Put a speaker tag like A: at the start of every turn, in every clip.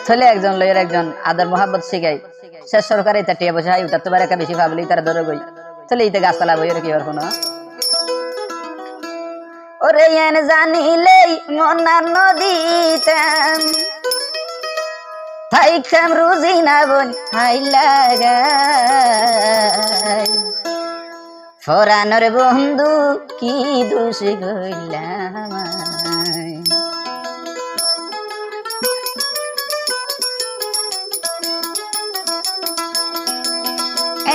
A: ছেলে একজন লয়ের একজন আদর মোহাম্মত শিখাই শেষ সরকারে এটা টিয়া বসে উঠার তো বারে বেশি ভাবলি তারা ধরে গই চলে ইতে গাছতলা বইয়ের কি আর কোনো ওরে এন জানিলেই মনা নদীতাম থাইকাম রুজি না বোন হাই লাগাই ফরানোর বন্ধু কি দোষ গইলাম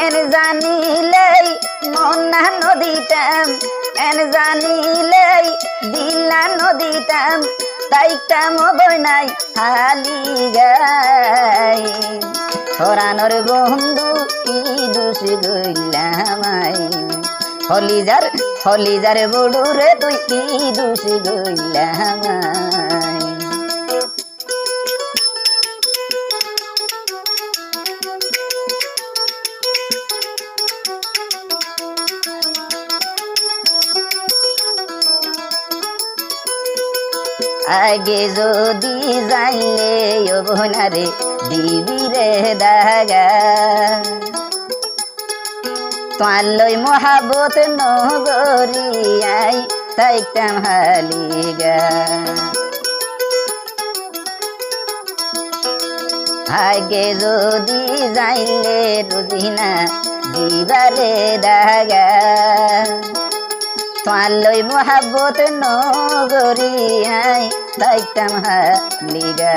A: এন জানিলেই মনা নদীতাম এন জানিলেই দিলা নদীতাম তাইতাম বইনাই হালি গাই ফরানোর বন্ধু কি দোষ গইলামাই হলিজার বড়ুরে তুই কি দোষ গইলামাই আগে যদি যাইলে বোনারে দিবি রে দাগা তোমার লই মহাবত নগরিয়াই তাইতাম হালিগা আগে যদি যাইলে রুজিনা দিবারে দাগা তোমার লই মহাবত নগরিয়াই তাইতাম হালিগা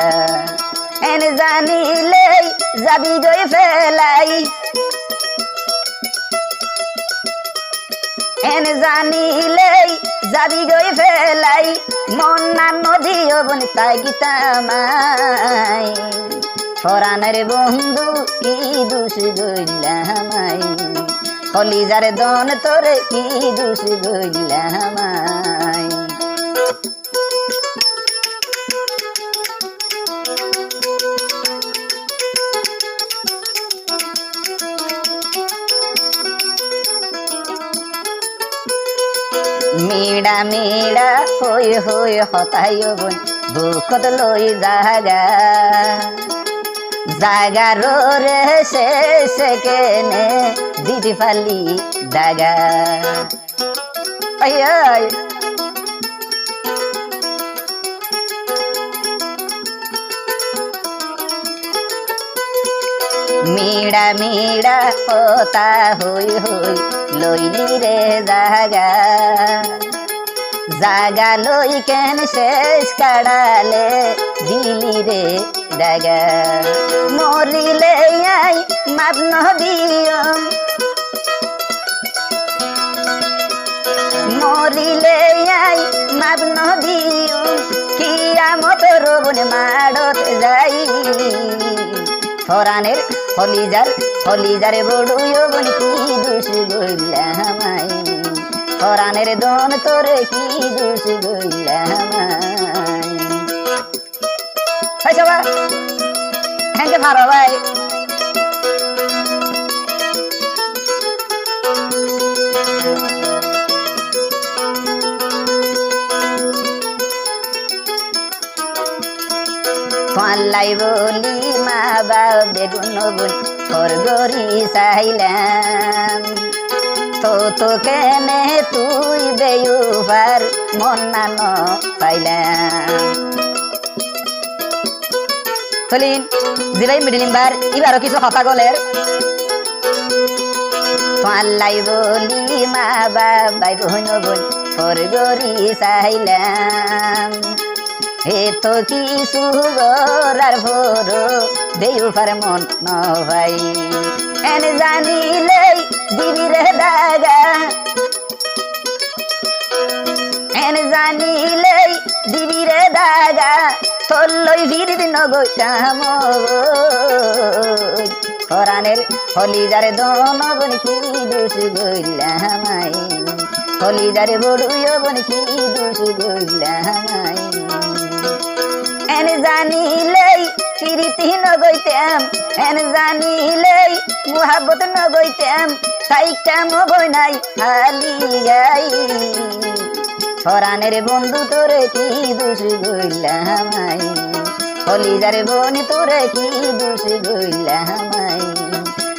A: এন জানিলে যাবি গই ফেলাই এন জানিলে যাবি গই ফেলাই মনা নদী বন তাই গীতামাই ফরানের বন্ধু কি দোষ গইলামাই কলিজার দন তোরে কি দোষ গইলামাই মেড়া মেড়া হই হই হতাই বোন বুকত লই জাগা রে শেষ কেনে দিদি ফালি দাগা মেড়া মেড়া হতা হই হই লইলি রে জাগা লই কেন শেষ কাড়ালে দিলি রে দাগা মরিলে আই মাপ নদিয়ম মরিলে আই মাপ নদিয়ম কিয়ামত রবন মাড়ত যাই ফরানের হলিজার বড়ুয় বন কি দোষ গইলামাই ফরানের দন তোরে কি দোষ গইলামাই সবা হ্যাঁ ভালো ভাই পাল্লাই বলি মা বাবা বেগুন বোন খরগরি চাইলাম তো কেনে তুই বেয়ুবার মন নান পাইলাম চলিন জিবাই মিডিলিং বার এবারও কিছু কথা গলের পাল্লাই বলি মা বাবা বোন বোন খরগরি চাইলাম হে তো কিছু গরার ভোর দেউফার মন ভাই এন জানিলে দিবি রে দাগা এন জানিলে দিবি রে দাগা তোর লই ভিড় নগইতাম ফরানের হলিজার দন বন কি দোষ গইলামাই হলিজার বড়ুয় বন কি দোষ গইলামাই এন জানিলেই প্রীতি নগইতাম এন জানিলেই মোহাবত নগইতাম তাইতাম বইনাই হালি গাই ফরানের বন্ধু তোরে কি দোষ গইলামাই হলিদারে বনি তোরে কি দোষ গইলামাই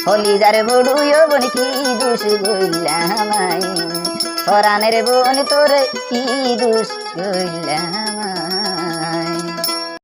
A: হলিদারে বড়ুয় বনি কি দোষ গইলামাই পরাণের বনি তোরে কি দোষ গইলামাই